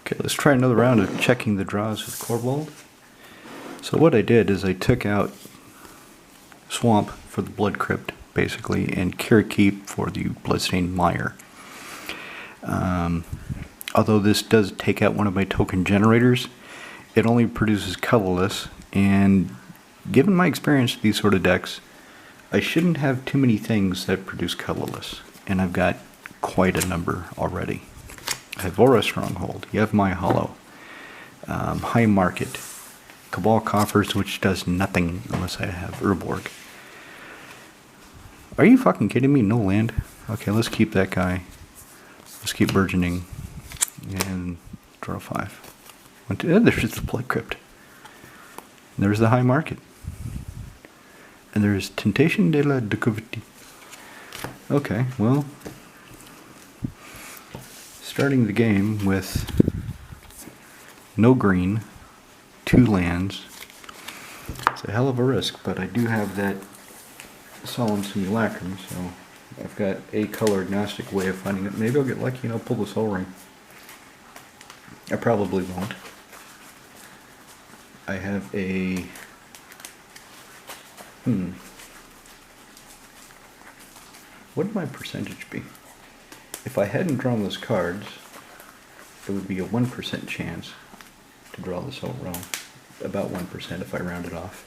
Okay, let's try another round of checking the draws with Korvald. So what I did is I took out Swamp for the Blood Crypt, basically, and Keep for the Bloodstained Mire. Although this does take out one of my token generators, it only produces colorless, and given my experience with these sort of decks, I shouldn't have too many things that produce colorless, and I've got quite a number already. I have Aura Stronghold, you have My Hollow, High Market, Cabal Coffers, which does nothing unless I have Urborg. Are you fucking kidding me? No land? Okay, let's keep that guy. Let's keep Burgeoning. And draw 5. There's the Blood Crypt. There's the High Market. And there's Temptation de la Découverte. Okay, well, starting the game with no green, 2 lands. It's a hell of a risk, but I do have that Solemn Simulacrum, so I've got a color agnostic way of finding it. Maybe I'll get lucky and I'll pull the Soul Ring. I probably won't. I have a... What would my percentage be? If I hadn't drawn those cards, it would be a 1% chance to draw the Soul Realm. About 1% if I round it off.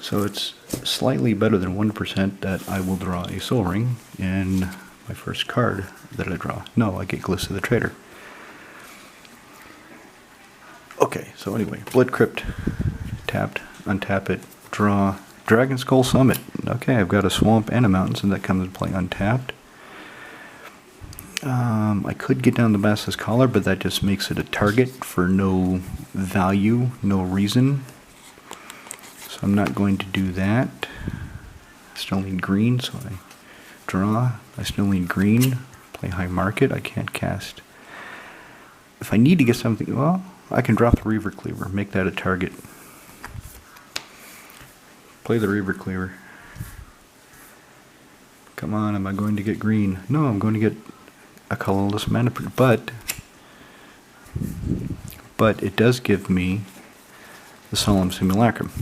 So it's slightly better than 1% that I will draw a Soul Ring in my first card that I draw. No, I get Gliss of the Trader. Okay, so anyway, Blood Crypt, tapped, untap it, draw, Dragon Skull Summit. Okay, I've got a Swamp and a Mountains, and that comes into play untapped. I could get down the Basilisk Collar, but that just makes it a target for no value, no reason. So I'm not going to do that. I still need green, so I draw. I still need green. Play High Market. I can't cast. If I need to get something, well, I can drop the Reaver Cleaver, make that a target. Play the Reaver Cleaver. Come on, am I going to get green? No, I'm going to get a colorless mana, but it does give me the Solemn Simulacrum.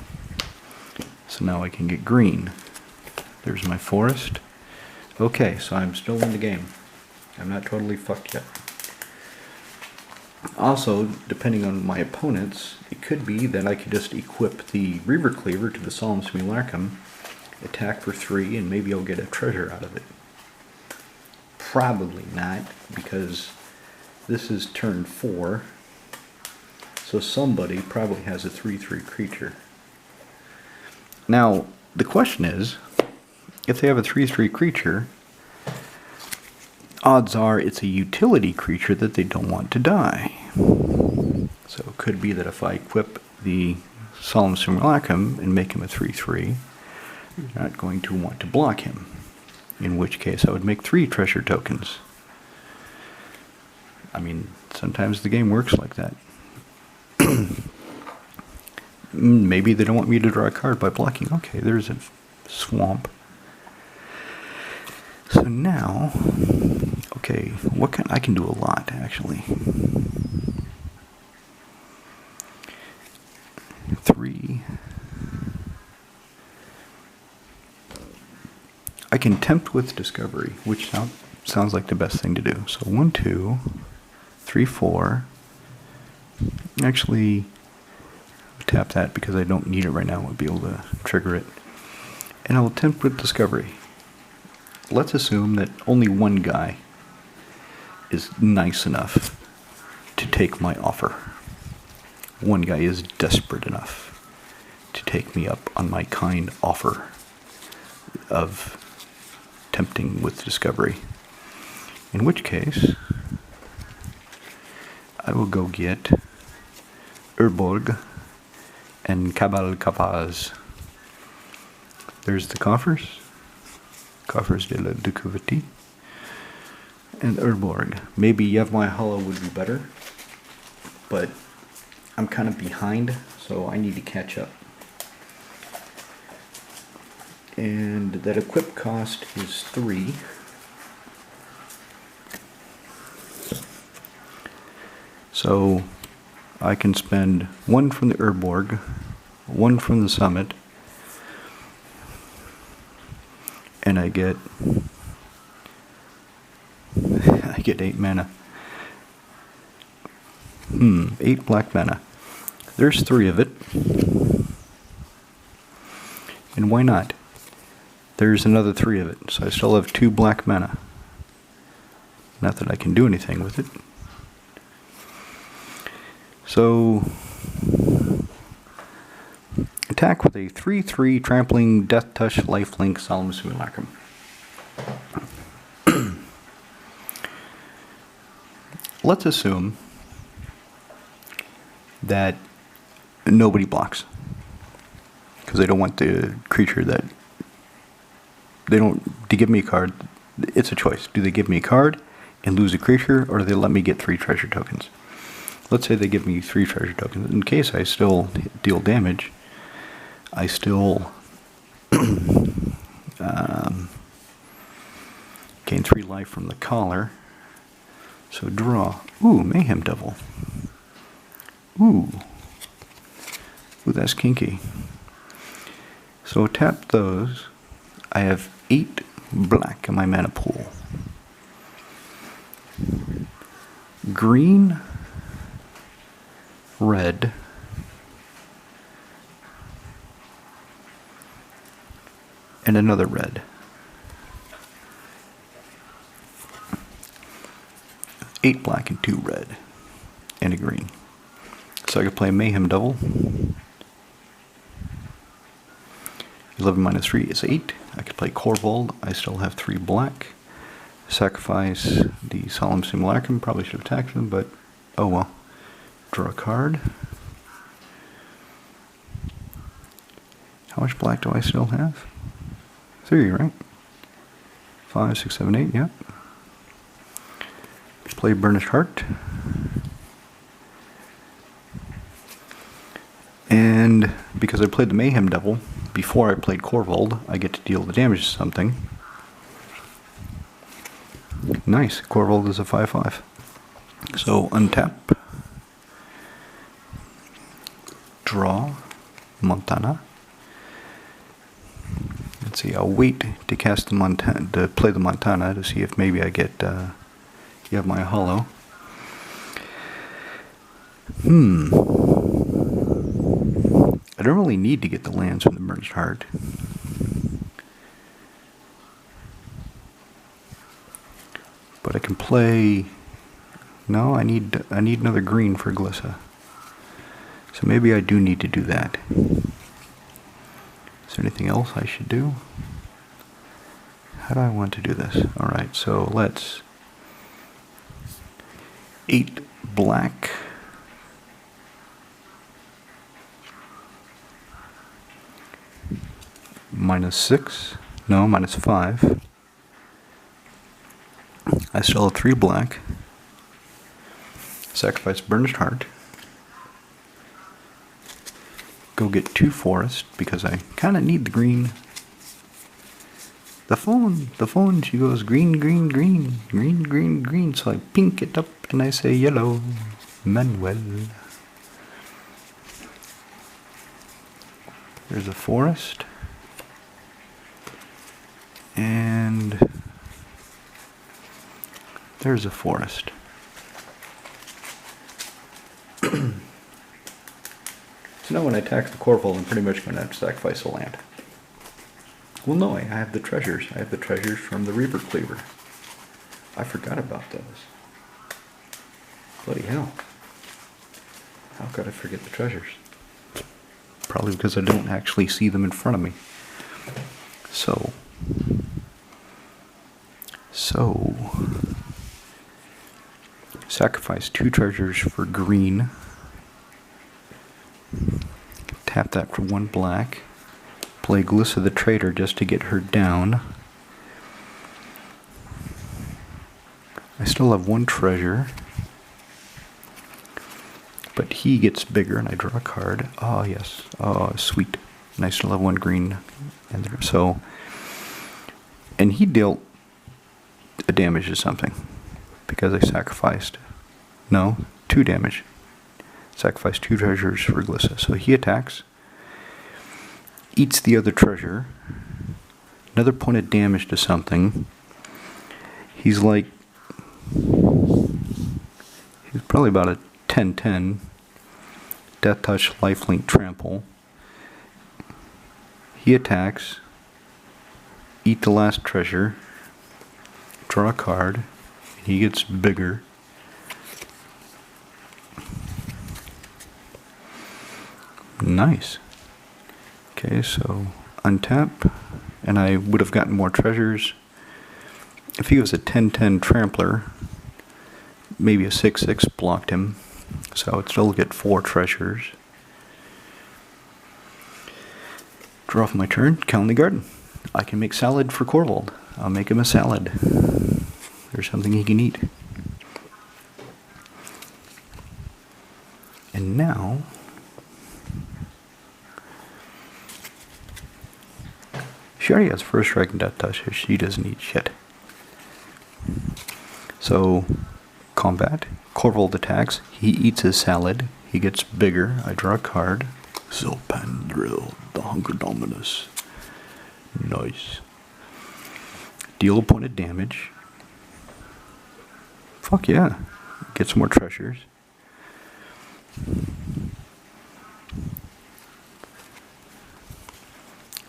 So now I can get green. There's my forest. Okay, so I'm still in the game. I'm not totally fucked yet. Also, depending on my opponents, it could be that I could just equip the Reaver Cleaver to the Solemn Simulacrum, attack for 3, and maybe I'll get a treasure out of it. Probably not, because this is turn 4, so somebody probably has a 3/3 creature. Now, the question is, if they have a 3/3 creature, odds are it's a utility creature that they don't want to die. So it could be that if I equip the Solemn Simulacrum and make him a 3/3, they're not going to want to block him. In which case I would make 3 treasure tokens. I mean, sometimes the game works like that. Maybe they don't want me to draw a card by blocking. Okay, there's a Swamp. So now, okay, I can do a lot actually. 3. I can tempt with Discovery, which sounds like the best thing to do. So 1, 2, 3, 4. Actually, tap that because I don't need it right now. I would be able to trigger it. And I will tempt with Discovery. Let's assume that only one guy is nice enough to take my offer. One guy is desperate enough to take me up on my kind offer of tempting with Discovery. In which case, I will go get Urborg and Cabal Capaz. There's the coffers. Coffers de la Découverte. And Urborg. Maybe Yevmai Hollow would be better, but I'm kind of behind, so I need to catch up. And that equip cost is 3. So I can spend one from the Urborg, one from the Summit, and I get 8 mana. 8 black mana. There's 3 of it. And why not? There's another 3 of it, so I still have 2 black mana. Not that I can do anything with it. So, attack with a 3/3 trampling, death touch, lifelink, solemn simulacrum. Let's assume that nobody blocks, because they don't want the creature that they don't to give me a card. It's a choice. Do they give me a card and lose a creature, or do they let me get 3 treasure tokens? Let's say they give me 3 treasure tokens. In case I still deal damage, I still gain 3 life from the collar. So draw. Ooh, Mayhem Devil. Ooh, that's kinky. So tap those. I have 8 black in my mana pool. Green, red, and another red. 8 black and 2 red, and a green. So I could play Mayhem Devil. 11 minus 3 is 8. I could play Korvald. I still have 3 black. Sacrifice the Solemn Simulacrum. Probably should have attacked them, but oh well. Draw a card. How much black do I still have? 3, right? 5, 6, 7, 8, yeah. Play Burnished Heart. And because I played the Mayhem Devil before I played Korvald, I get to deal the damage to something. Nice. Korvald is a 5/5. So untap. Draw. Montana. Let's see. I'll wait to cast the Montana, to play the Montana, to see if maybe I get you have my hollow. I don't really need to get the lands from the Burnished Heart. But I can play. No, I need another green for Glissa. So maybe I do need to do that. Is there anything else I should do? How do I want to do this? Alright, so let's 8 black. Minus 6. No, minus 5. I still have 3 black. Sacrifice Burnished Heart. Go get 2 forest because I kind of need the green. The phone, she goes green, green, green, green, green, green. So I pink it up and I say yellow, Manuel. There's a forest. And there's a forest. So now when I attack the Korvald, I'm pretty much going to have to sacrifice a land. Well, no, I have the treasures. I have the treasures from the Reaper Cleaver. I forgot about those. Bloody hell. How could I forget the treasures? Probably because I don't actually see them in front of me. So, sacrifice 2 treasures for green. Tap that for 1 black. Play Glissa the Traitor just to get her down. I still have 1 treasure. But he gets bigger and I draw a card. Oh, yes. Oh, sweet. And I still have 1 green. And so, and he dealt a damage to something because I sacrificed No, 2 damage. Sacrifice 2 treasures for Glissa. So he attacks, eats the other treasure, another point of damage to something. He's probably about a 10-10. Death Touch, Lifelink, Trample. He attacks, eat the last treasure, draw a card, he gets bigger. Nice. Okay, so untap, and I would have gotten more treasures. If he was a 10-10 Trampler, maybe a 6-6 blocked him, so I would still get 4 treasures. Draw off my turn, Colony Garden. I can make salad for Korvald. I'll make him a salad. There's something he can eat. And now, she already has First Strike and Death Touch, so she doesn't eat shit. So, combat. Korvald attacks. He eats his salad. He gets bigger. I draw a card. Zilpandril, the Hunger Dominus. Nice. Deal a point of damage. Fuck yeah. Get some more treasures.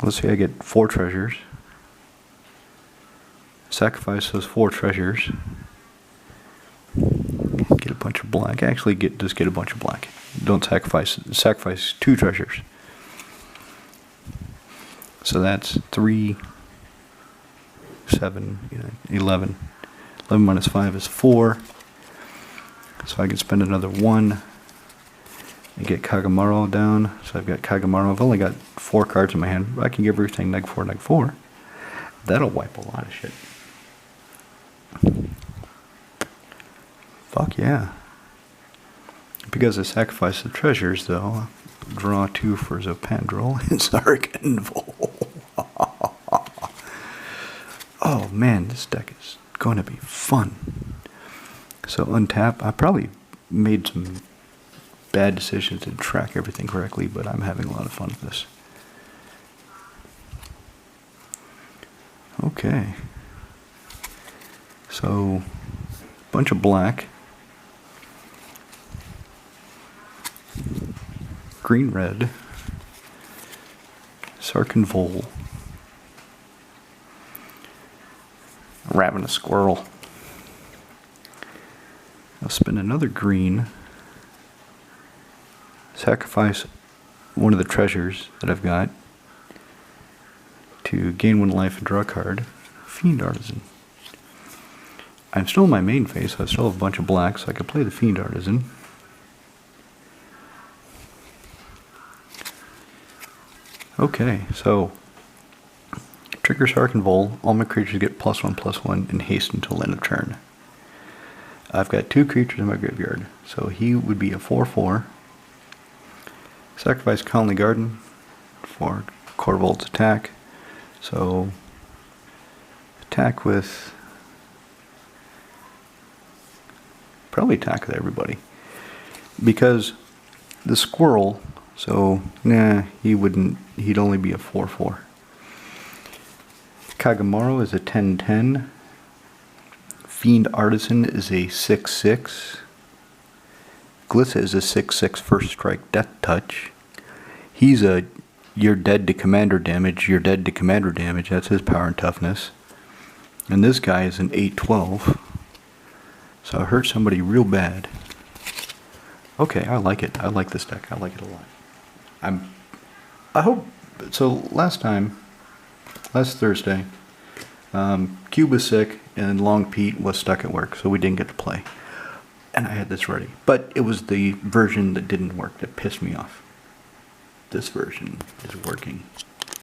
Let's say I get 4 treasures. Sacrifice those 4 treasures. Get a bunch of black. Actually, just get a bunch of black. Don't sacrifice. Sacrifice 2 treasures. So that's 3, 7, 11. 11 minus 5 is 4. So I can spend another 1 and get Kagamaru down. So I've got Kagamaru. I've only got 4 cards in my hand. I can give everything -4, -4. That'll wipe a lot of shit. Fuck yeah. Because I sacrifice the treasures, though, draw 2 for Zopandrel and Zarganvol. Oh man, this deck is going to be fun. So untap. I probably made some bad decisions to track everything correctly, but I'm having a lot of fun with this. Okay. So, bunch of black. Green, red. Zarganvol. Ravenous Squirrel. I'll spend another green. Sacrifice one of the treasures that I've got to gain 1 life and draw a card. Fiend Artisan. I'm still in my main phase, so I still have a bunch of black, so I could play the Fiend Artisan. Okay, so trigger Zarganvol. All my creatures get +1/+1 and haste until end of turn. I've got 2 creatures in my graveyard, so he would be a 4/4. Sacrifice Colony Garden for Korvald's attack. So attack with, probably attack with everybody, because the squirrel. So nah, he'd only be a 4/4. Kagamaru is a 10/10. Fiend Artisan is a 6/6. Glissa is a 6/6 First Strike Death Touch. He's a you're dead to commander damage, you're dead to commander damage. That's his power and toughness. And this guy is an 8/12. So I hurt somebody real bad. Okay, I like it. I like this deck. I like it a lot. I hope so. Last Thursday, Cube was sick and Long Pete was stuck at work, so we didn't get to play. And I had this ready, but it was the version that didn't work that pissed me off. This version is working.